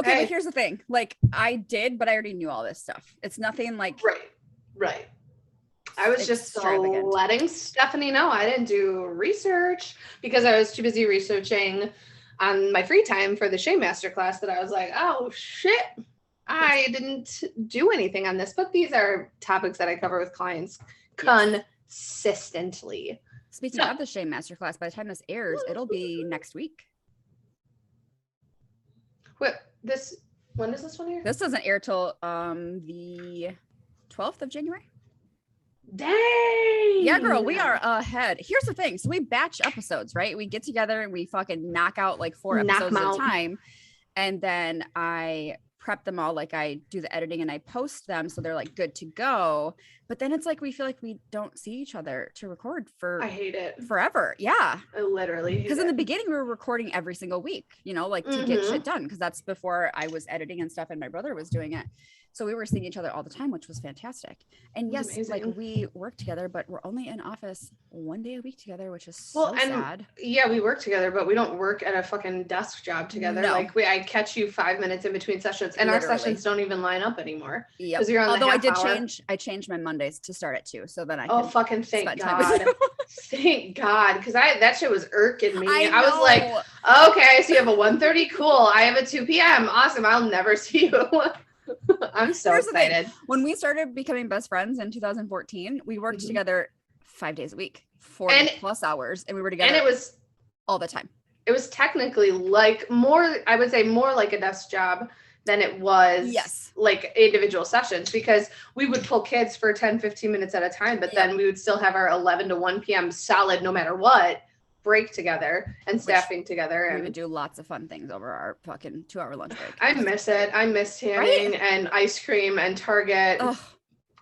Okay, but here's the thing. Like, I did, but I already knew all this stuff. It's nothing like... Right. I was just letting Stephanie know I didn't do research because I was too busy researching on my free time for the Shame Masterclass that I was like, oh, shit. I didn't do anything on this, but these are topics that I cover with clients consistently. Speaking of the Shame Masterclass, by the time this airs, it'll be next week. When does this one air? This doesn't air till the 12th of January. Dang. Yeah, girl, we are ahead. Here's the thing. So we batch episodes, right? We get together and we fucking knock out like 4 episodes at a time. And then I prep them all. Like I do the editing and I post them. So they're like good to go. But then it's like, we feel like we don't see each other to record for I hate it. Forever. Yeah. I literally hate it. Because in the beginning we were recording every single week, you know, like to get shit done. Because that's before I was editing and stuff and my brother was doing it. So we were seeing each other all the time, which was fantastic. And yes, amazing. Like we work together, but we're only in office 1 day a week together, which is so sad. Yeah, we work together, but we don't work at a fucking desk job together. No. Like I catch you 5 minutes in between sessions, and literally. Our sessions don't even line up anymore. Yeah, because you're on. Although I changed my Mondays to start at 2, so then I. Fucking thank God! Thank God, because that shit was irking me. I was like, okay, so you have a 1:30, cool. I have a 2 p.m. Awesome. I'll never see you. I'm so excited. When we started becoming best friends in 2014, we worked together 5 days a week, 40+ hours, and we were together. And it was all the time. It was technically like I would say more like a desk job than it was like individual sessions, because we would pull kids for 10-15 minutes at a time, but then we would still have our 11 to 1 p.m. solid no matter what break together and staffing together, and we would do lots of fun things over our fucking 2-hour lunch break. I miss it. I miss tanning and ice cream and Target. Ugh.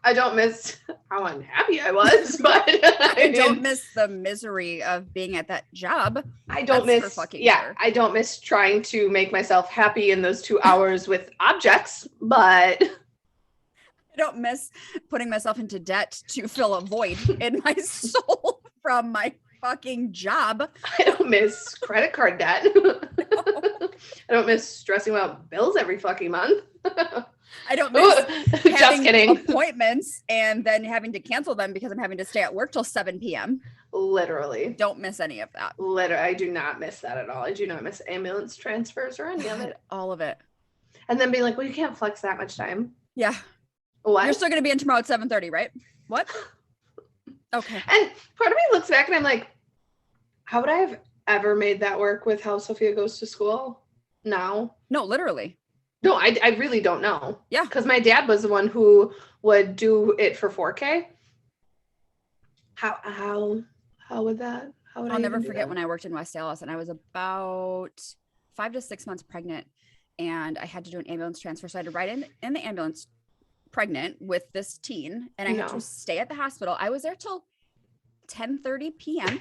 I don't miss how unhappy I was, but I don't miss the misery of being at that job. I don't miss I don't miss trying to make myself happy in those 2 hours with objects, but I don't miss putting myself into debt to fill a void in my soul from my fucking job. I don't miss credit card debt. No. I don't miss stressing about bills every fucking month. I don't miss having appointments and then having to cancel them because I'm having to stay at work till 7 p.m. Literally. Don't miss any of that. Literally, I do not miss that at all. I do not miss ambulance transfers or any of it. All of it. And then being like, well, you can't flex that much time. Yeah. What? You're still going to be in tomorrow at 7:30, right? What? Okay. And part of me looks back and I'm like, how would I have ever made that work with how Sophia goes to school now? No, literally. No, I really don't know. Yeah. Because my dad was the one who would do it for 4K. How would that? How would I'll never forget when I worked in West Dallas and I was about 5 to 6 months pregnant and I had to do an ambulance transfer. So I had to ride in the ambulance pregnant with this teen and I had to stay at the hospital. I was there till 10:30 p.m.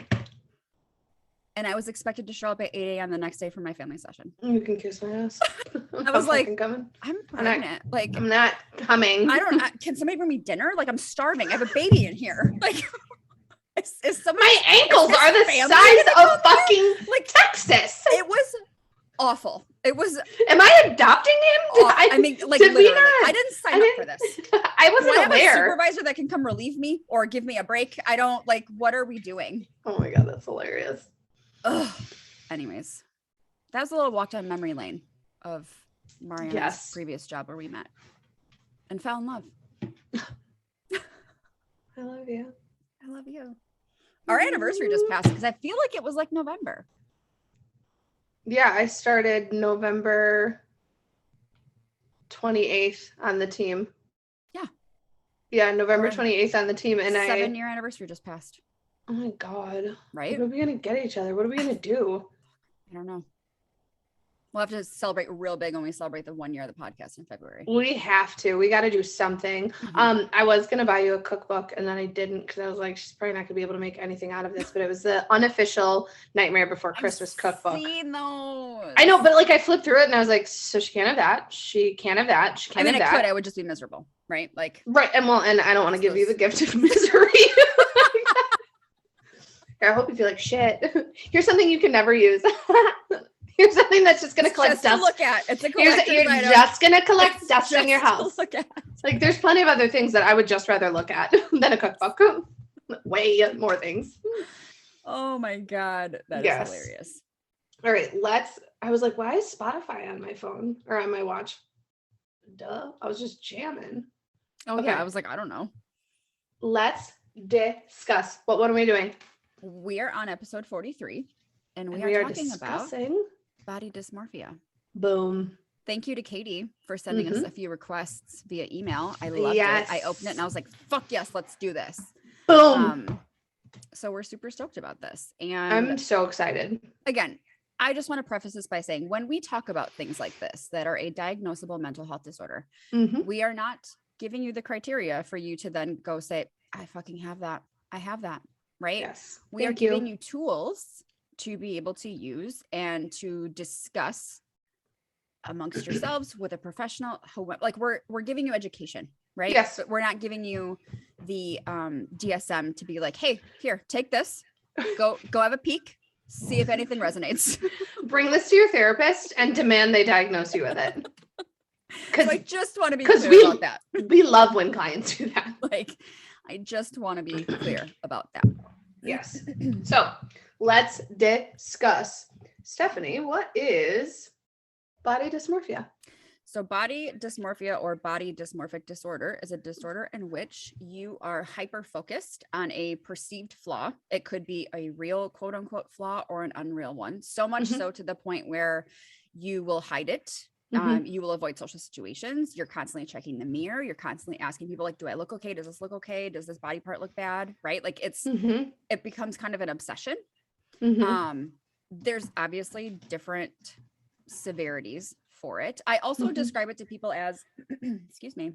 and I was expected to show up at 8 a.m. the next day for my family session. You can kiss my ass. I was like, coming. I'm pregnant. I'm not coming. Can somebody bring me dinner? Like, I'm starving. I have a baby in here. Like, my ankles are the size of fucking like Texas. It was awful. It was. Am I adopting him? I mean, like, literally, I didn't sign up for this. I wasn't aware. I have a supervisor that can come relieve me or give me a break. I don't like. What are we doing? Oh my God, that's hilarious. Ugh. Anyways, that was a little walk down memory lane of Mariana's previous job where we met and fell in love. I love you. I love you. Our anniversary just passed because I feel like it was like November. Yeah, I started November 28th on the team. Yeah. Yeah, November 28th on the team. And 7-year anniversary just passed. Oh my God. Right? When are we going to get each other? What are we going to do? I don't know. We'll have to celebrate real big when we celebrate the 1 year of the podcast in February. We have to. We got to do something. Mm-hmm. I was going to buy you a cookbook and then I didn't because I was like, she's probably not going to be able to make anything out of this. But it was the Unofficial Nightmare Before Christmas cookbook. I've seen those. I know, but like I flipped through it and I was like, so she can't have that. She can't have that. She can't have that. I could. I would just be miserable. Right? Like. Right. And I don't want to give you the gift of misery. I hope you feel like shit. Here's something you can never use. Here's something that's just going to collect dust. To look at. It's a collector's You're item. just going to collect dust in your house. Look at. Like, there's plenty of other things that I would just rather look at than a cookbook. Way more things. Oh my God. That is hilarious. All right, I was like, why is Spotify on my phone or on my watch? Duh. I was just jamming. Oh, okay. Yeah. I was like, I don't know. Let's discuss. What are we doing? We are on episode 43, and we are talking about body dysmorphia. Boom. Thank you to Katie for sending us a few requests via email. I loved it. I opened it and I was like, fuck yes, let's do this. Boom. So we're super stoked about this. And I'm so excited. Again, I just want to preface this by saying when we talk about things like this that are a diagnosable mental health disorder, we are not giving you the criteria for you to then go say, I fucking have that. I have that. Right? Yes. We are giving you tools to be able to use and to discuss amongst yourselves with a professional. Like we're giving you education, right? Yes. But we're not giving you the DSM to be like, hey, here, take this, go have a peek, see if anything resonates. Bring this to your therapist and demand they diagnose you with it. Because I just want to be clear about that. We love when clients do that. Like, I just want to be clear about that. Yes. So let's discuss. Stephanie, what is body dysmorphia? So body dysmorphia or body dysmorphic disorder is a disorder in which you are hyper-focused on a perceived flaw. It could be a real quote unquote flaw or an unreal one. So much so to the point where you will hide it. You will avoid social situations. You're constantly checking the mirror. You're constantly asking people like, do I look okay? Does this look okay? Does this body part look bad? Right? Like it becomes kind of an obsession. There's obviously different severities for it. I also describe it to people as, excuse me,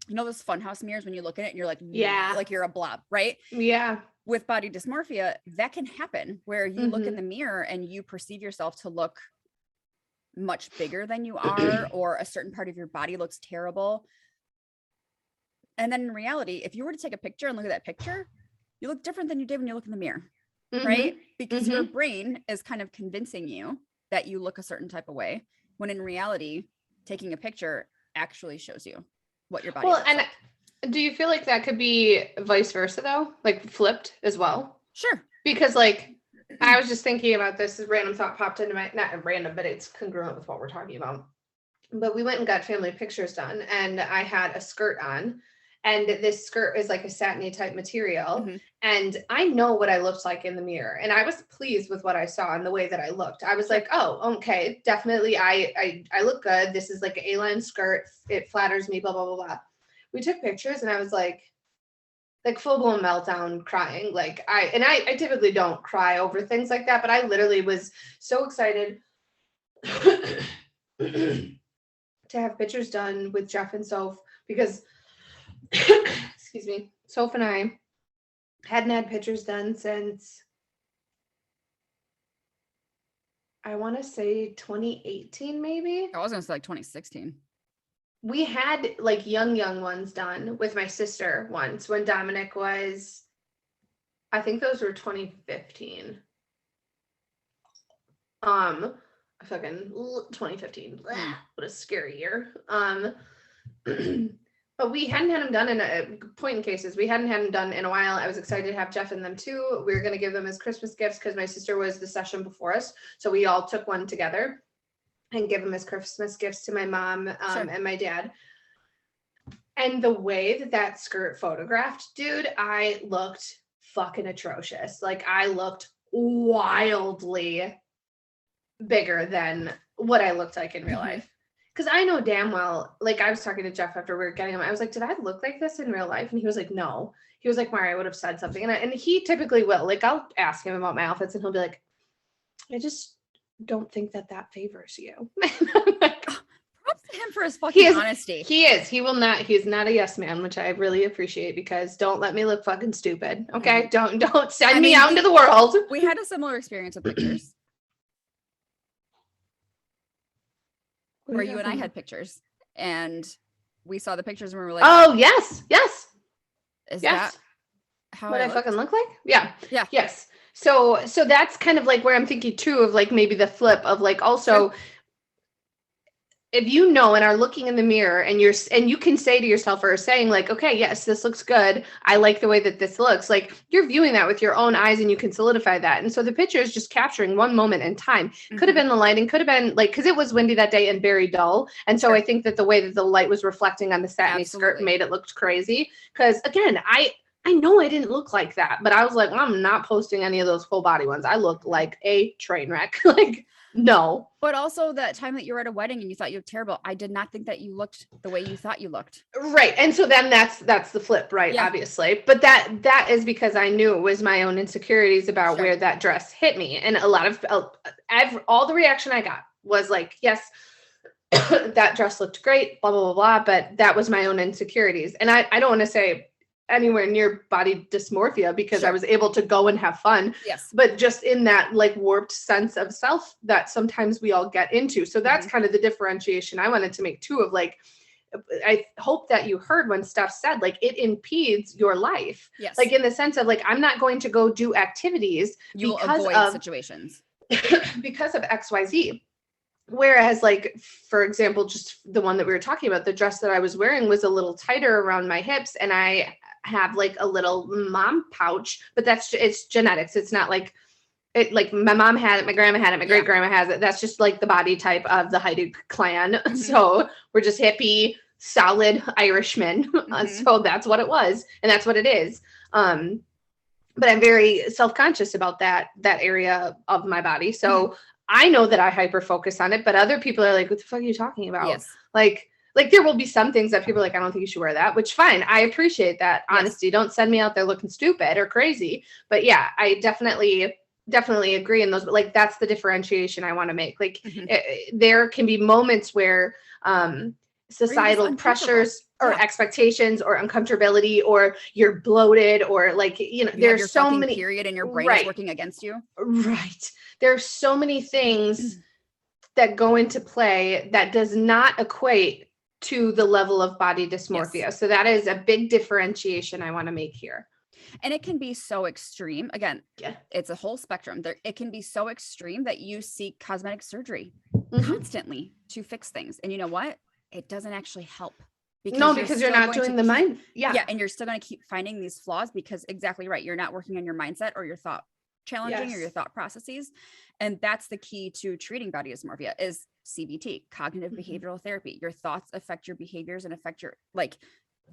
you know, those funhouse mirrors when you look at it and you're like, like you're a blob, right? Yeah. With body dysmorphia, that can happen where you look in the mirror and you perceive yourself to look much bigger than you are, or a certain part of your body looks terrible. And then in reality, if you were to take a picture and look at that picture, you look different than you did when you look in the mirror, right? Because your brain is kind of convincing you that you look a certain type of way, when in reality, taking a picture actually shows you what your body looks like. Do you feel like that could be vice versa though? Like flipped as well? Sure. Because like, I was just thinking about this. A random thought popped into my, not random, but it's congruent with what we're talking about. But we went and got family pictures done, and I had a skirt on, and this skirt is like a satiny type material. And I know what I looked like in the mirror, and I was pleased with what I saw and the way that I looked. I was like, oh, okay, definitely. I look good. This is like an A-line skirt. It flatters me, blah, blah, blah, blah. We took pictures and I was like full blown meltdown crying. Like I typically don't cry over things like that, but I literally was so excited to have pictures done with Jeff and Soph because, excuse me, Soph and I hadn't had pictures done since, I want to say 2018, maybe. I was going to say like 2016. We had like young ones done with my sister once when Dominic was, I think those were 2015. Fucking 2015. What a scary year. But we hadn't had them done in a point in cases. We hadn't had them done in a while. I was excited to have Jeff in them too. We were going to give them as Christmas gifts because my sister was the session before us. So we all took one together and give them as Christmas gifts to my mom and my dad. And the way that skirt photographed, dude, I looked fucking atrocious. Like I looked wildly bigger than what I looked like in real life. Because I know damn well, like I was talking to Jeff after we were getting him. I was like, did I look like this in real life? And he was like, no. He was like, Mari, I would have said something. And he typically will. Like I'll ask him about my outfits and he'll be like, I just don't think that favors you. Props to him for his fucking honesty. He is. He's not a yes man, which I really appreciate because don't let me look fucking stupid. Okay. Don't send me out into the world. We had a similar experience with pictures. Where you and I had pictures and we saw the pictures and we were like, oh yes. Is that how what I fucking look like? Yeah. Yes. So that's kind of like where I'm thinking too of like maybe the flip of like also if you know and are looking in the mirror and you can say to yourself or saying like, okay, yes, this looks good. I like the way that this looks. Like you're viewing that with your own eyes and you can solidify that. And so the picture is just capturing one moment in time. Could have been the lighting, could have been like, because it was windy that day and very dull. And so I think that the way that the light was reflecting on the satiny skirt made it look crazy. Because again, I know I didn't look like that, but I was like, I'm not posting any of those full body ones. I look like a train wreck. Like, no. But also that time that you were at a wedding and you thought you looked terrible. I did not think that you looked the way you thought you looked. Right. And so then that's the flip, right? Yeah. Obviously. But that is because I knew it was my own insecurities about where that dress hit me. And a lot of all the reaction I got was like, yes, that dress looked great, blah, blah, blah, blah. But that was my own insecurities. And I don't want to say anywhere near body dysmorphia because I was able to go and have fun. Yes. But just in that like warped sense of self that sometimes we all get into. So that's kind of the differentiation I wanted to make too of like, I hope that you heard when Steph said like it impedes your life. Yes. Like in the sense of like, I'm not going to go do activities you because will avoid situations because of XYZ. Whereas like, for example, just the one that we were talking about, the dress that I was wearing was a little tighter around my hips and I have like a little mom pouch, but it's genetics. It's not like it, like my mom had it, my grandma had it, my great grandma has it. That's just like the body type of the Heidi clan. So we're just hippie, solid Irishmen. So that's what it was. And that's what it is. But I'm very self-conscious about that area of my body. So I know that I hyper focus on it, but other people are like, what the fuck are you talking about? Yes. Like there will be some things that people are like, I don't think you should wear that, which fine. I appreciate that honesty. Don't send me out there looking stupid or crazy. But yeah, I definitely agree in those, but like, that's the differentiation I want to make. Like there can be moments where, societal pressures or expectations or uncomfortability, or you're bloated or like, you know, there's so many period and your brain is working against you. Right. There's so many things that go into play that does not equate to the level of body dysmorphia. Yes. So that is a big differentiation I want to make here. And it can be so extreme. Again, it's a whole spectrum. It can be so extreme that you seek cosmetic surgery constantly to fix things. And you know what? It doesn't actually help. Because you're not doing the mind. Yeah. And you're still going to keep finding these flaws because exactly right. You're not working on your mindset or your thought challenging or your thought processes. And that's the key to treating body dysmorphia is CBT, cognitive behavioral therapy. Your thoughts affect your behaviors and affect your, like,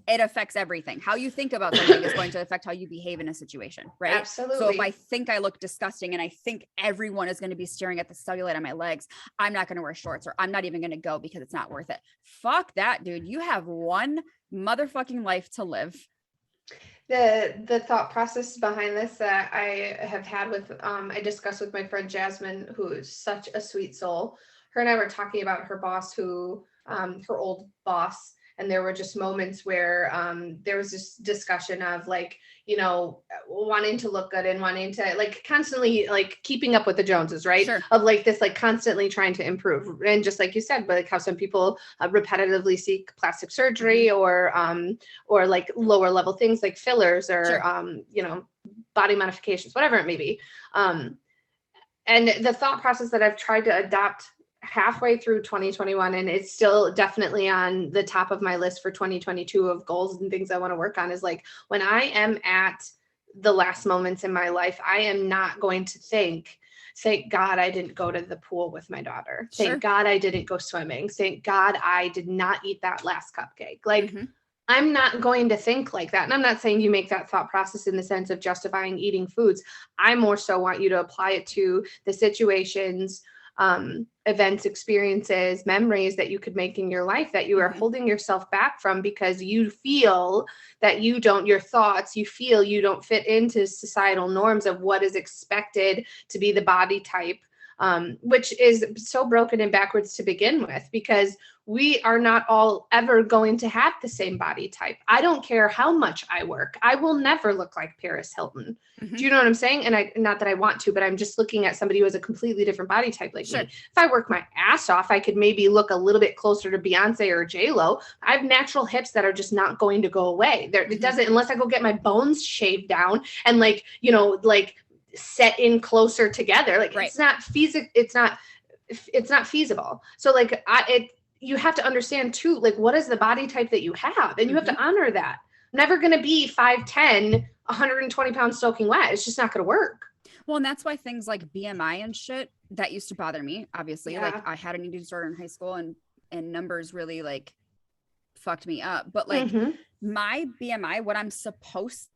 it affects everything. How you think about something is going to affect how you behave in a situation, right? Absolutely. So if I think I look disgusting and I think everyone is going to be staring at the cellulite on my legs, I'm not going to wear shorts, or I'm not even going to go because it's not worth it. Fuck that, dude. You have one motherfucking life to live. The thought process behind this that I have had with, I discussed with my friend Jasmine, who is such a sweet soul. Her and I were talking about her boss who, her old boss. And there were just moments where there was this discussion of like, you know, wanting to look good and wanting to like constantly like keeping up with the Joneses, right? Sure. Of like this, like constantly trying to improve. And just like you said, but like how some people repetitively seek plastic surgery or like lower level things like fillers or, you know, body modifications, whatever it may be. And the thought process that I've tried to adopt halfway through 2021, and it's still definitely on the top of my list for 2022 of goals and things I want to work on, is like when I am at the last moments in my life, I am not going to think, thank God I didn't go to the pool with my daughter. Thank God I didn't go swimming. Thank God I did not eat that last cupcake. Like I'm not going to think like that. And I'm not saying you make that thought process in the sense of justifying eating foods. I more so want you to apply it to the situations, events, experiences, memories that you could make in your life that you are holding yourself back from because you feel that you don't fit into societal norms of what is expected to be the body type, which is so broken and backwards to begin with, because we are not all ever going to have the same body type. I don't care how much I work. I will never look like Paris Hilton. Do you know what I'm saying? And not that I want to, but I'm just looking at somebody who has a completely different body type like me. If I work my ass off, I could maybe look a little bit closer to Beyonce or J-Lo. I have natural hips that are just not going to go away. It doesn't, unless I go get my bones shaved down and like, you know, like set in closer together. Like right. it's not feasible. So like you have to understand too, like what is the body type that you have? And you have to honor that. I'm never going to be 5'10", 120 pounds soaking wet. It's just not going to work. Well, and that's why things like BMI and shit, that used to bother me, obviously. Yeah. Like I had an eating disorder in high school and numbers really like fucked me up. But like my BMI,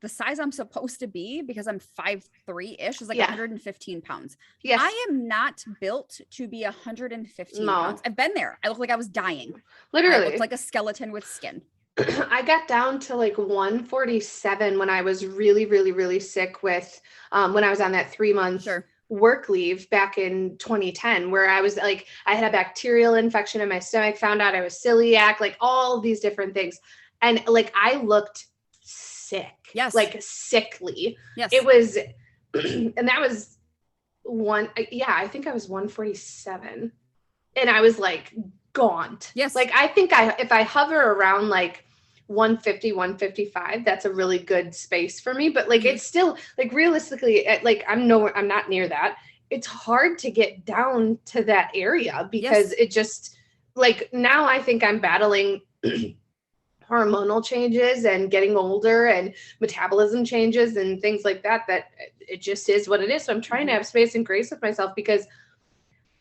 the size I'm supposed to be, because I'm 5'3" is like 115 pounds. Yes. I am not built to be 115 pounds. I've been there. I look like I was dying. Literally. I looked like a skeleton with skin. I got down to like 147 when I was really, really, really sick with, when I was on that 3-month work leave back in 2010, where I was like, I had a bacterial infection in my stomach, found out I was celiac, like all these different things. And like, I looked sick, like sickly. Yes. It was, and that was I think I was 147 and I was like gaunt. Yes. Like, I think if I hover around like 150, 155, that's a really good space for me. But like, it's still like realistically, like I'm not near that. It's hard to get down to that area because it just like, now I think I'm battling hormonal changes and getting older and metabolism changes and things like that it just is what it is. So I'm trying to have space and grace with myself because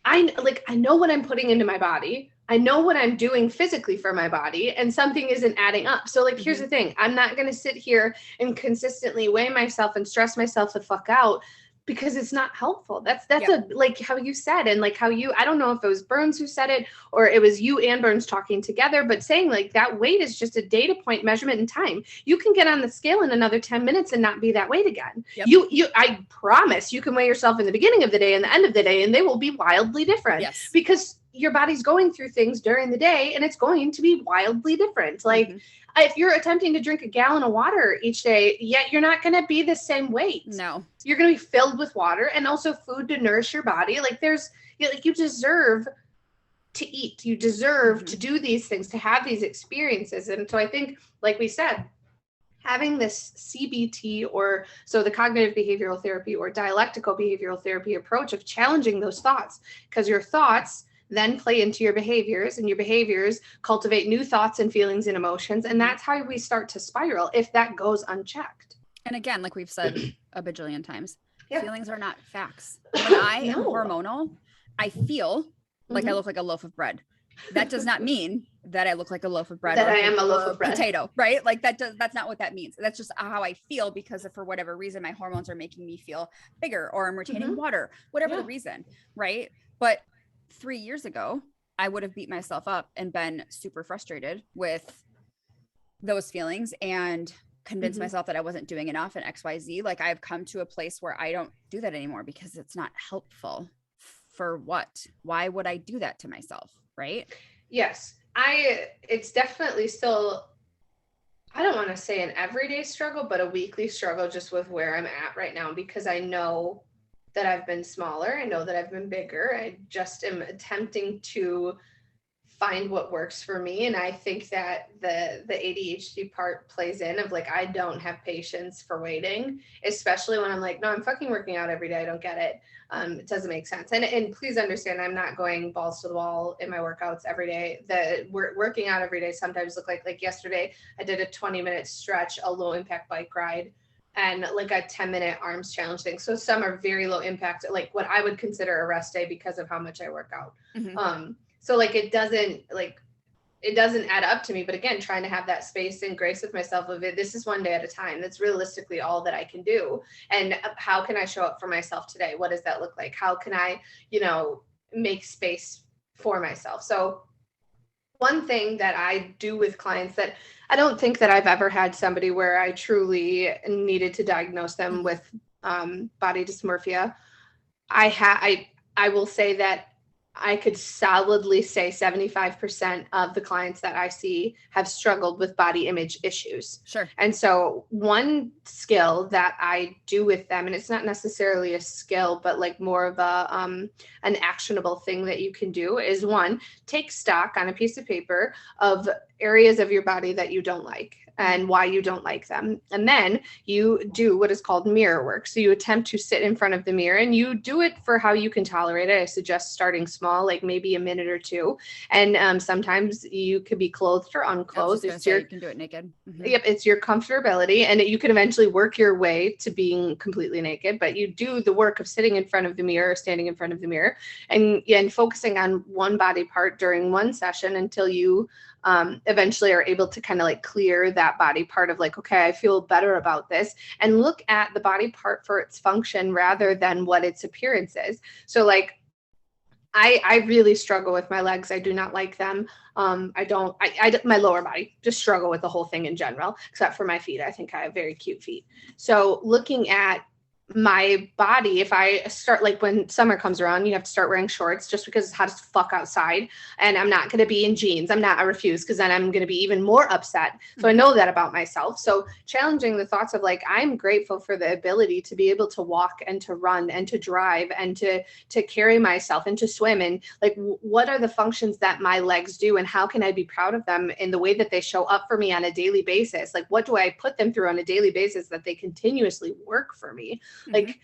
I know what I'm putting into my body. I know what I'm doing physically for my body, and something isn't adding up. So like, here's the thing. I'm not going to sit here and consistently weigh myself and stress myself the fuck out because it's not helpful. That's like how you said, and like how I don't know if it was Burns who said it or it was you and Burns talking together, but saying like that weight is just a data point measurement in time. You can get on the scale in another 10 minutes and not be that weight again. Yep. I promise you can weigh yourself in the beginning of the day and the end of the day, and they will be wildly different. Yes. Because your body's going through things during the day and it's going to be wildly different. Like if you're attempting to drink a gallon of water each day, yet you're not going to be the same weight. No, you're going to be filled with water and also food to nourish your body. Like you deserve to eat, you deserve to do these things, to have these experiences. And so I think, like we said, having this CBT so the cognitive behavioral therapy or dialectical behavioral therapy approach of challenging those thoughts, because your thoughts then play into your behaviors, and your behaviors cultivate new thoughts and feelings and emotions. And that's how we start to spiral if that goes unchecked. And again, like we've said a bajillion times, feelings are not facts. When I am hormonal, I feel like I look like a loaf of bread. That does not mean that I look like a loaf of bread. That I am a loaf of bread. Potato, right? Like that's not what that means. That's just how I feel because for whatever reason, my hormones are making me feel bigger, or I'm retaining water, whatever the reason, right? But 3 years ago, I would have beat myself up and been super frustrated with those feelings and convinced myself that I wasn't doing enough and XYZ. Like, I've come to a place where I don't do that anymore because it's not helpful. For what? Why would I do that to myself? Right? Yes. It's definitely still, I don't want to say an everyday struggle, but a weekly struggle just with where I'm at right now, because I know that I've been smaller. I know that I've been bigger. I just am attempting to find what works for me. And I think that the ADHD part plays in of like, I don't have patience for waiting, especially when I'm like, no, I'm fucking working out every day. I don't get it. It doesn't make sense. And please understand, I'm not going balls to the wall in my workouts every day. Working out every day sometimes look like yesterday, I did a 20-minute stretch, a low impact bike ride, and like a 10-minute arms challenge thing. So some are very low impact, like what I would consider a rest day because of how much I work out. So like, it doesn't add up to me. But again, trying to have that space and grace with myself of it, this is one day at a time. That's realistically all that I can do. And how can I show up for myself today? What does that look like? How can I, make space for myself? So one thing that I do with clients that I don't think that I've ever had somebody where I truly needed to diagnose them with body dysmorphia. I will say that I could solidly say 75% of the clients that I see have struggled with body image issues. Sure. And so one skill that I do with them, and it's not necessarily a skill, but like more of a an actionable thing that you can do, is one, take stock on a piece of paper of areas of your body that you don't like and why you don't like them. And then you do what is called mirror work. So you attempt to sit in front of the mirror and you do it for how you can tolerate it. I suggest starting small, like maybe a minute or two. And sometimes you could be clothed or unclothed. You can do it naked. Mm-hmm. Yep. It's your comfortability, and you can eventually work your way to being completely naked, but you do the work of sitting in front of the mirror, or standing in front of the mirror, and focusing on one body part during one session until you eventually are able to kind of like clear that body part of like, okay, I feel better about this, and look at the body part for its function rather than what its appearance is. So like, I really struggle with my legs. I do not like them. My lower body, just struggle with the whole thing in general, except for my feet. I think I have very cute feet. So looking at my body, if I start, like when summer comes around, you have to start wearing shorts just because it's hot as fuck outside, and I'm not going to be in jeans. I refuse, because then I'm going to be even more upset. So I know that about myself. So challenging the thoughts of like, I'm grateful for the ability to be able to walk and to run and to drive and to carry myself and to swim, and like, what are the functions that my legs do, and how can I be proud of them in the way that they show up for me on a daily basis? Like, what do I put them through on a daily basis that they continuously work for me? Like,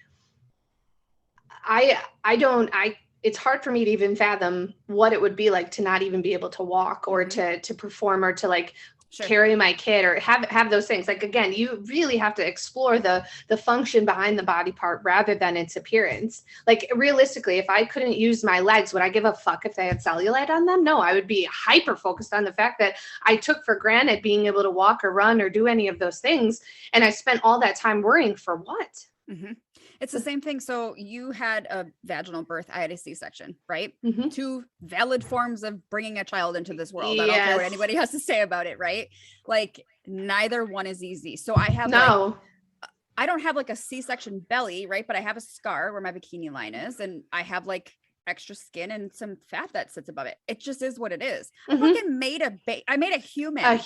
it's hard for me to even fathom what it would be like to not even be able to walk or to perform or to like carry my kid or have those things. Like, again, you really have to explore the function behind the body part rather than its appearance. Like, realistically, if I couldn't use my legs, would I give a fuck if they had cellulite on them? No, I would be hyper focused on the fact that I took for granted being able to walk or run or do any of those things. And I spent all that time worrying for what? Mm-hmm. It's the same thing. So you had a vaginal birth. I had a C-section, right? Mm-hmm. Two valid forms of bringing a child into this world. Yes. I don't care what anybody has to say about it, right? Like, neither one is easy. So I have I don't have like a C-section belly, right? But I have a scar where my bikini line is, and I have like extra skin and some fat that sits above it. It just is what it is. Mm-hmm. I fucking made I made a human. I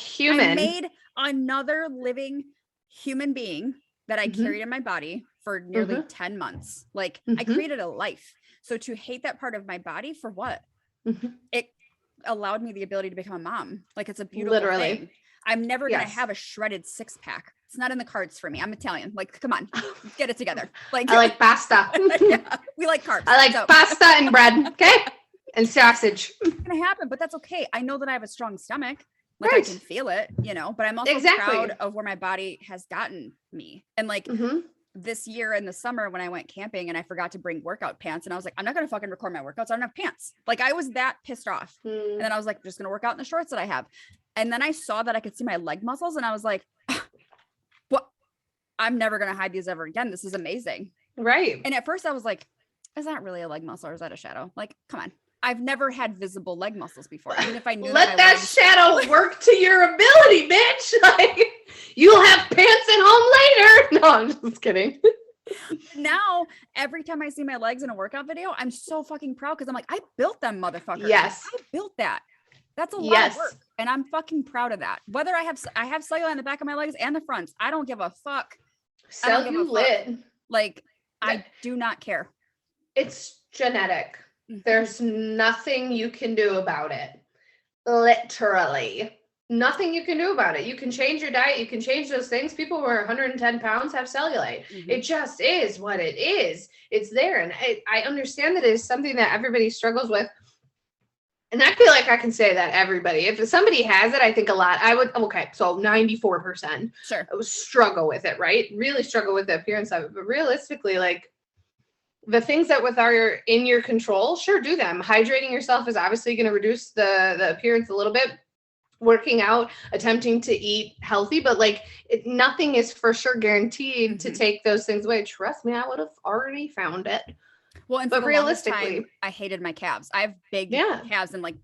made another living human being that I carried in my body for nearly 10 months. Like, I created a life. So to hate that part of my body for what? It allowed me the ability to become a mom. Like, it's a beautiful thing. I'm never going to have a shredded 6-pack. It's not in the cards for me. I'm Italian. Like, come on, let's get it together. Like, I like pasta. Yeah, we like carbs. I like pasta and bread. Okay. And sausage. It's going to happen, but that's okay. I know that I have a strong stomach. Like, I can feel it, but I'm also proud of where my body has gotten me. And like this year in the summer when I went camping and I forgot to bring workout pants, and I was like, I'm not going to fucking record my workouts. I don't have pants. Like, I was that pissed off. And then I was like, I'm just going to work out in the shorts that I have. And then I saw that I could see my leg muscles, and I was like, what? I'm never going to hide these ever again. This is amazing. Right. And at first I was like, is that really a leg muscle or is that a shadow? Like, come on. I've never had visible leg muscles before. Even if I knew let that shadow work to your ability, bitch. Like, you'll have pants at home later. No, I'm just kidding. Now, every time I see my legs in a workout video, I'm so fucking proud, because I'm like, I built them, motherfucker. Yes. I built that. That's a lot of work. And I'm fucking proud of that. Whether I have cellulite on the back of my legs and the fronts, I don't give a fuck. Cellulite. Like, I do not care. It's genetic. There's nothing you can do about it. Literally. Nothing you can do about it. You can change your diet. You can change those things. People who are 110 pounds have cellulite. It just is what it is. It's there. And I understand that it is something that everybody struggles with. And I feel like I can say that everybody, if somebody has it, I think a lot, I would, so 94%. Sure. I would struggle with it, right? Really struggle with the appearance of it. But realistically, like, the things that are in your control, sure, do them. Hydrating yourself is obviously going to reduce the appearance a little bit. Working out, attempting to eat healthy, but like, nothing is for sure guaranteed to take those things away. Trust me, I would have already found it. Well, and but realistically, I hated my calves. I have big calves and like,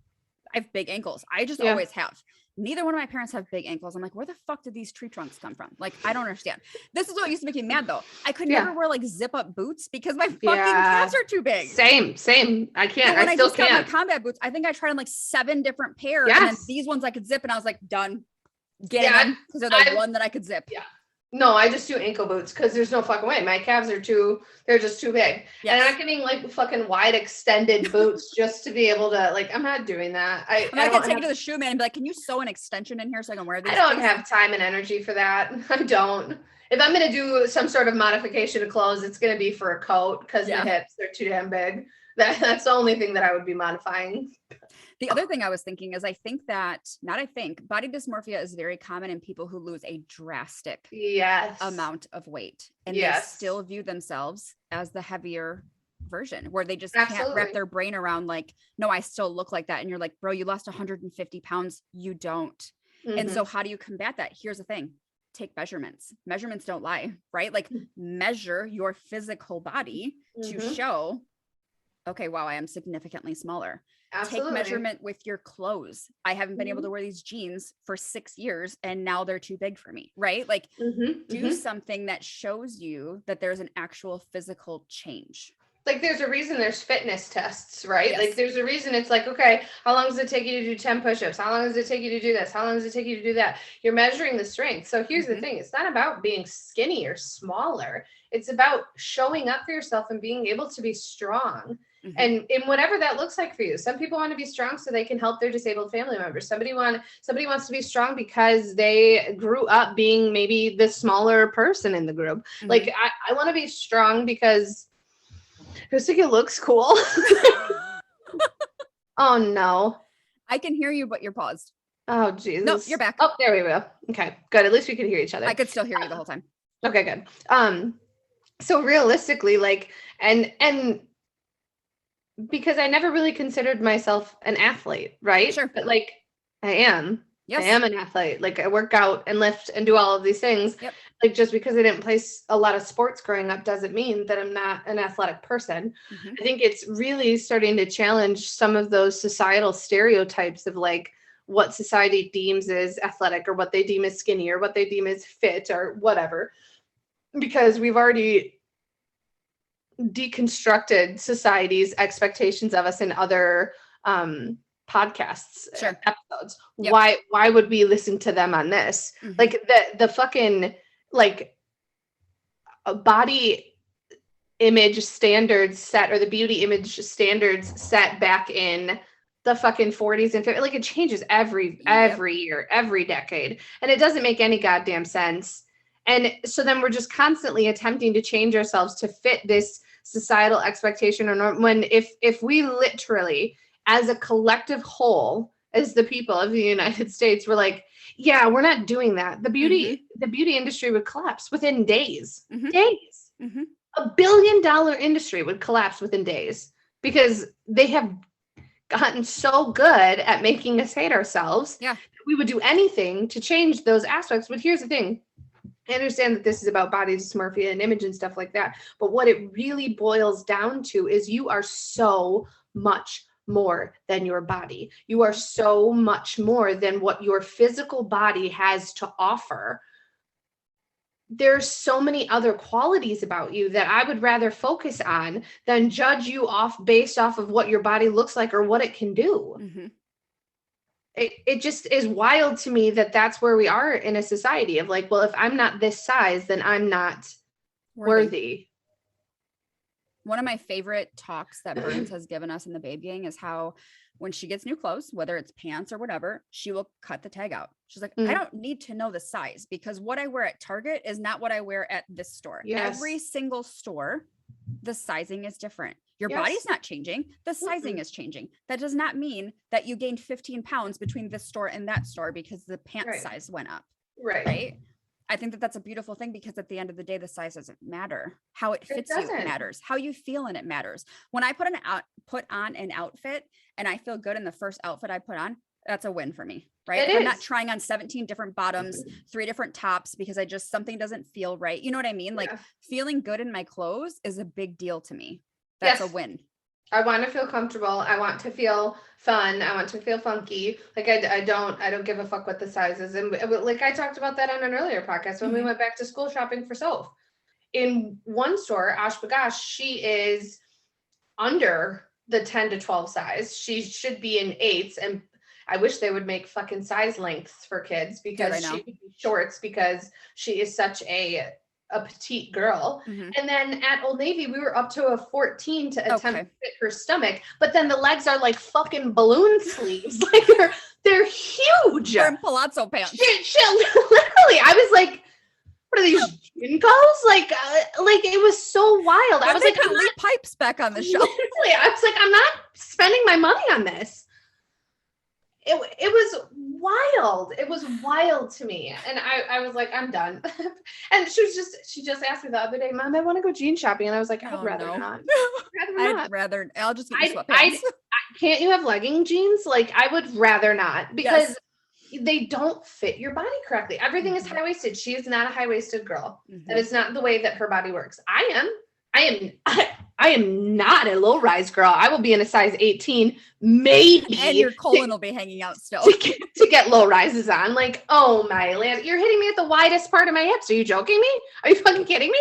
I have big ankles. I just always have. Neither one of my parents have big ankles. I'm like, where the fuck did these tree trunks come from? Like, I don't understand. This is what used to make me mad though. I could never wear like zip up boots because my fucking calves are too big. Same. I can't. So when I still got can't. my combat boots, I think I tried on like 7 different pairs. And then these ones I could zip, and I was like, done. Getting them because they're the one that I could zip. Yeah. No, I just do ankle boots because there's no fucking way. My calves are they're just too big. Yes. And I'm not getting like fucking wide extended boots just to be able to, like, I'm not doing that. I could take it to the shoe man and be like, can you sew an extension in here so I can wear these? I don't have time and energy for that. I don't. If I'm going to do some sort of modification to clothes, it's going to be for a coat because the hips are too damn big. That's the only thing that I would be modifying. The other thing I was thinking is body dysmorphia is very common in people who lose a drastic amount of weight, and they still view themselves as the heavier version, where they just can't wrap their brain around like, no, I still look like that. And you're like, bro, you lost 150 pounds. You don't. And so how do you combat that? Here's the thing. Take measurements. Measurements don't lie, right? Like measure your physical body to show, okay, wow, I am significantly smaller. Absolutely. Take measurement with your clothes. I haven't been able to wear these jeans for 6 years and now they're too big for me, right? Like do something that shows you that there's an actual physical change. Like there's a reason there's fitness tests, right? Yes. Like there's a reason it's like, okay, how long does it take you to do 10 push-ups? How long does it take you to do this? How long does it take you to do that? You're measuring the strength. So here's the thing. It's not about being skinny or smaller. It's about showing up for yourself and being able to be strong. And in whatever that looks like for you. Some people want to be strong so they can help their disabled family members. Somebody wants to be strong because they grew up being maybe the smaller person in the group. Like I want to be strong because I just think it looks cool. Oh no. I can hear you, but you're paused. Oh Jesus. Nope, you're back. Oh, there we go. Okay, good. At least we could hear each other. I could still hear you the whole time. Okay, good. So realistically, like, and because I never really considered myself an athlete, right? Sure. But like I am. Yes. I am an athlete. Like I work out and lift and do all of these things. Yep. Like just because I didn't play a lot of sports growing up doesn't mean that I'm not an athletic person. I think it's really starting to challenge some of those societal stereotypes of like what society deems as athletic or what they deem as skinny or what they deem as fit or whatever. Because we've already deconstructed society's expectations of us in other podcasts episodes. Yep. Why would we listen to them on this? Like the fucking like a body image standards set, or the beauty image standards set back in the fucking 40s and 50s. Like it changes every year, every decade, and it doesn't make any goddamn sense. And so then we're just constantly attempting to change ourselves to fit this societal expectation or norm, when if we literally as a collective whole, as the people of the United States, we're like, yeah, we're not doing that. The beauty industry would collapse within days. Days. $1 billion industry would collapse within days because they have gotten so good at making us hate ourselves. Yeah. We would do anything to change those aspects. But here's the thing. I understand that this is about body dysmorphia and image and stuff like that. But what it really boils down to is you are so much more than your body. You are so much more than what your physical body has to offer. There's so many other qualities about you that I would rather focus on than judge you off based off of what your body looks like or what it can do. It just is wild to me that that's where we are in a society of like, well, if I'm not this size, then I'm not worthy. One of my favorite talks that Burns has given us in the Babe Gang is how when she gets new clothes, whether it's pants or whatever, she will cut the tag out. She's like, I don't need to know the size because what I wear at Target is not what I wear at this store. Yes. Every single store, the sizing is different. Your body's not changing. The sizing is changing. That does not mean that you gained 15 pounds between this store and that store because the pant size went up. Right. I think that that's a beautiful thing because at the end of the day, the size doesn't matter. How it fits you matters. How you feel in it matters. When I put on an outfit and I feel good in the first outfit I put on, that's a win for me, right? I'm not trying on 17 different bottoms, 3 different tops because something doesn't feel right. You know what I mean? Like feeling good in my clothes is a big deal to me. That's a win. I want to feel comfortable. I want to feel fun. I want to feel funky. Like I don't give a fuck what the size is. And like I talked about that on an earlier podcast when we went back to school shopping for Soph. In one store, Ash Bagash, she is under the 10 to 12 size. She should be in 8s, and I wish they would make fucking size lengths for kids because she would be shorts because she is such a petite girl. And then at Old Navy, we were up to a 14 to attempt to fit her stomach, but then the legs are like fucking balloon sleeves. Like they're huge. They're in palazzo pants. Literally, I was like, what are these Jinkos? Like it was so wild. I was like, I'm not pipes back on the shelf. Literally, I was like, I'm not spending my money on this. It was wild. It was wild to me. And I was like, I'm done. And she just asked me the other day, Mom, I want to go jean shopping. And I was like, I'd rather not. I'll just get sweatpants. Can't you have legging jeans? Like I would rather not because they don't fit your body correctly. Everything is high-waisted. She is not a high-waisted girl. That is not the way that her body works. I am not a low-rise girl. I will be in a size 18, maybe. And your colon will be hanging out still. To get low rises on. Like, oh my land. You're hitting me at the widest part of my hips. Are you joking me? Are you fucking kidding me?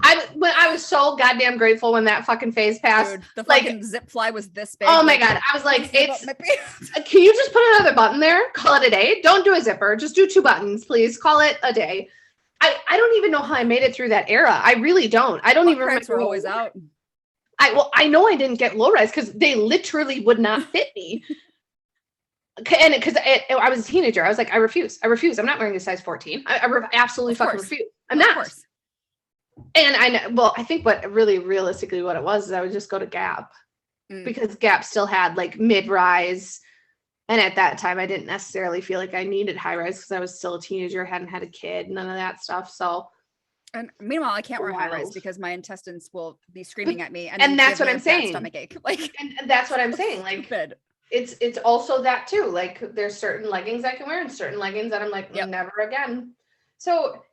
I was so goddamn grateful when that fucking phase passed. Dude, the fucking zip fly was this big. Oh my God. I was like, can you just put another button there? Call it a day. Don't do a zipper. Just do 2 buttons, please. Call it a day. I don't even know how I made it through that era. I really don't. I don't even remember. Were always out. I know I didn't get low rise because they literally would not fit me. And because I was a teenager, I was like, I refuse. I'm not wearing a size 14. I absolutely fucking refuse. I'm not. Of course. And I think what really realistically what it was is I would just go to Gap because Gap still had like mid-rise. And at that time, I didn't necessarily feel like I needed high rise because I was still a teenager, hadn't had a kid, none of that stuff. So. And meanwall, I can't wear high rise because my intestines will be screaming at me. And that's what I'm saying. Stomach ache. Like, and that's what I'm saying. Like, stupid. It's also that too. Like there's certain leggings I can wear and certain leggings that I'm like, never again. So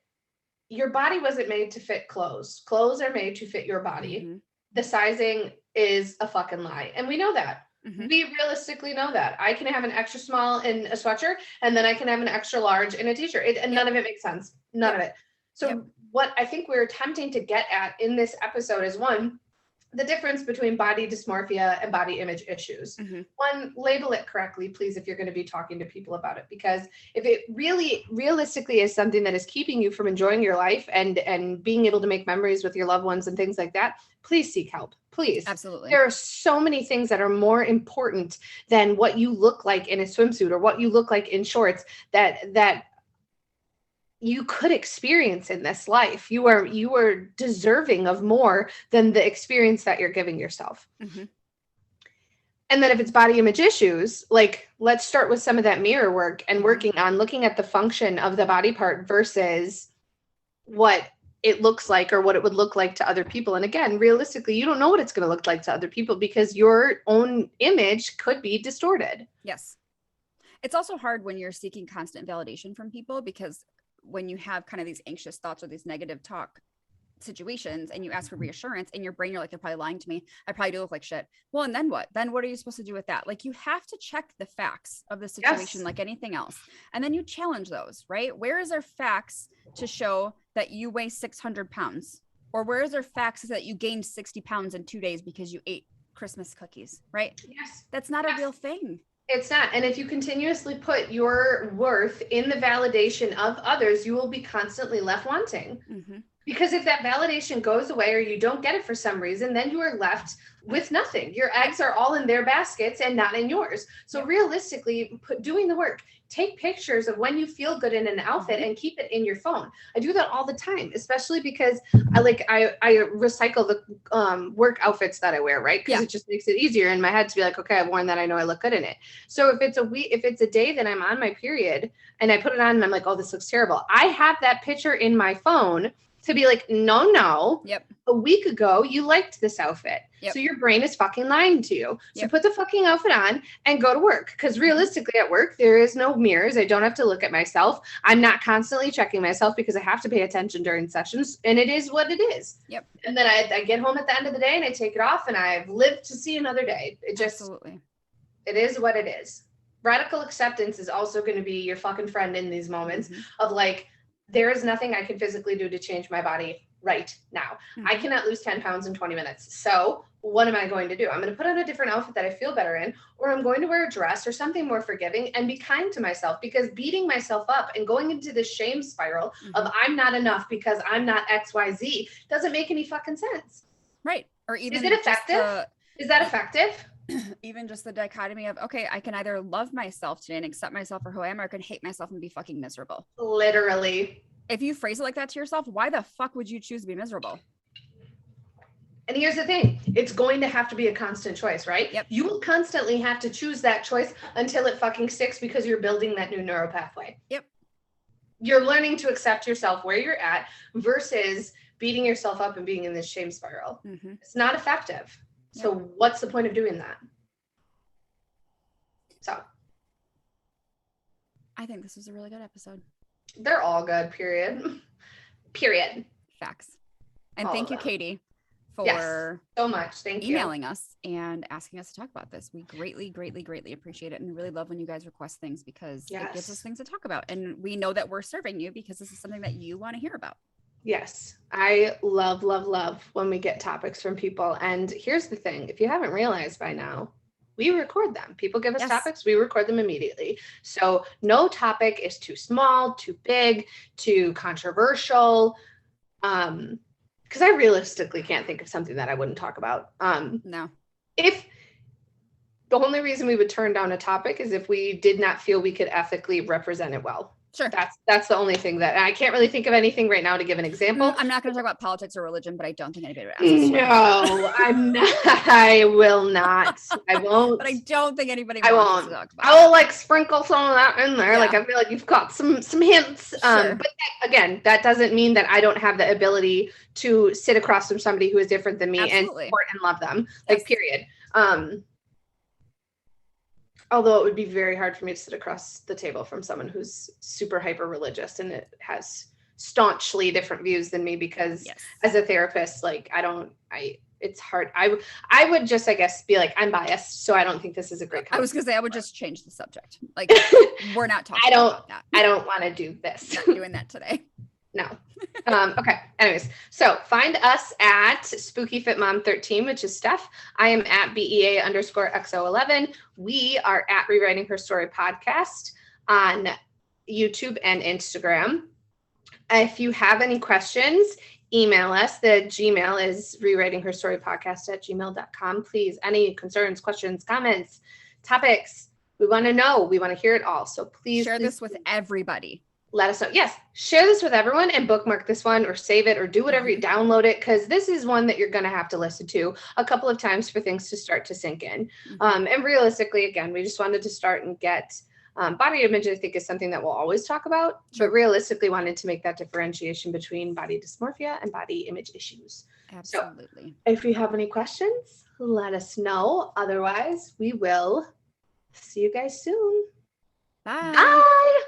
your body wasn't made to fit clothes. Clothes are made to fit your body. The sizing is a fucking lie. And we know that. We realistically know that. I can have an extra small in a sweatshirt and then I can have an extra large in a t-shirt. And none of it makes sense. None of it. So what I think we're attempting to get at in this episode is one, the difference between body dysmorphia and body image issues. One, label it correctly, please, if you're going to be talking to people about it, because if it really realistically is something that is keeping you from enjoying your life and being able to make memories with your loved ones and things like that, please seek help. Please. Absolutely. There are so many things that are more important than what you look like in a swimsuit or what you look like in shorts that you could experience in this life. You are deserving of more than the experience that you're giving yourself. And then if it's body image issues, like let's start with some of that mirror work and working on looking at the function of the body part versus what it looks like or what it would look like to other people. And again, realistically, you don't know what it's going to look like to other people because your own image could be distorted. Yes. It's also hard when you're seeking constant validation from people because when you have kind of these anxious thoughts or these negative talk situations and you ask for reassurance in your brain, you're like, they're probably lying to me. I probably do look like shit. Well, and then what? Then what are you supposed to do with that? Like you have to check the facts of the situation like anything else. And then you challenge those, right? Where is there facts to show that you weigh 600 pounds? Or where is there facts that you gained 60 pounds in 2 days because you ate Christmas cookies, right? Yes. That's not a real thing. It's not. And if you continuously put your worth in the validation of others, you will be constantly left wanting. Because if that validation goes away or you don't get it for some reason, then you are left with nothing. Your eggs are all in their baskets and not in yours. So realistically, doing the work, take pictures of when you feel good in an outfit and keep it in your phone. I do that all the time, especially because I recycle the work outfits that I wear, right? Because it just makes it easier in my head to be like, okay, I've worn that. I know I look good in it. So if it's a day that I'm on my period and I put it on and I'm like, oh, this looks terrible. I have that picture in my phone to be like, no. Yep. A week ago, you liked this outfit. Yep. So your brain is fucking lying to you. So Yep. put the fucking outfit on and go to work. Because realistically at work, there is no mirrors. I don't have to look at myself. I'm not constantly checking myself because I have to pay attention during sessions. And it is what it is. Yep. And then I get home at the end of the day and I take it off and I've lived to see another day. It just, Absolutely. It is what it is. Radical acceptance is also going to be your fucking friend in these moments of like, there is nothing I can physically do to change my body right now. I cannot lose 10 pounds in 20 minutes. So what am I going to do? I'm going to put on a different outfit that I feel better in, or I'm going to wear a dress or something more forgiving and be kind to myself, because beating myself up and going into this shame spiral of I'm not enough because I'm not XYZ doesn't make any fucking sense. Right. Or even is it effective? Is that effective? Even just the dichotomy of, okay, I can either love myself today and accept myself for who I am, or I can hate myself and be fucking miserable. Literally. If you phrase it like that to yourself, why the fuck would you choose to be miserable? And here's the thing. It's going to have to be a constant choice, right? Yep. You will constantly have to choose that choice until it fucking sticks, because you're building that new neural pathway. Yep. You're learning to accept yourself where you're at versus beating yourself up and being in this shame spiral. It's not effective. So what's the point of doing that? So I think this was a really good episode. They're all good, period. Facts. And all thank you, Katie, for so much. Thank you. Emailing us and asking us to talk about this. We greatly, greatly, greatly appreciate it, and really love when you guys request things, because it gives us things to talk about. And we know that we're serving you because this is something that you want to hear about. Yes, I love when we get topics from people. And here's the thing. If you haven't realized by now, we record them. People give us topics, we record them immediately. So no topic is too small, too big, too controversial. Because I realistically can't think of something that I wouldn't talk about. No. If the only reason we would turn down a topic is if we did not feel we could ethically represent it well. Sure. That's the only thing that I can't really think of anything right now to give an example. I'm not going to talk about politics or religion, but I don't think anybody would ask us. No, I'm not. I will not. I won't. But I don't think anybody wants us to talk about. I will like sprinkle some of that in there. Yeah. Like I feel like you've got some hints. Sure. But again, that doesn't mean that I don't have the ability to sit across from somebody who is different than me and support and love them. Like period. Although it would be very hard for me to sit across the table from someone who's super hyper religious and it has staunchly different views than me, because as a therapist, like it's hard. I would just, I guess, be like, I'm biased, so I don't think this is a great conversation. I was going to say, I would just change the subject. Like, we're not talking about that. I don't want to do this. Not doing that today. No. Okay. Anyways, so find us at SpookyFitMom13, which is Steph. I am at BEA_XO11. We are at Rewriting Her Story Podcast on YouTube and Instagram. If you have any questions, email us. The Gmail is rewritingherstorypodcast@gmail.com. Please, any concerns, questions, comments, topics, we want to know. We want to hear it all. So please share this with everybody. Let us know. Yes, share this with everyone and bookmark this one or save it or do whatever, you download it, because this is one that you're going to have to listen to a couple of times for things to start to sink in. And realistically, again, we just wanted to start and get body image, I think, is something that we'll always talk about, but realistically wanted to make that differentiation between body dysmorphia and body image issues. Absolutely. So if you have any questions, let us know. Otherwise, we will see you guys soon. Bye. Bye.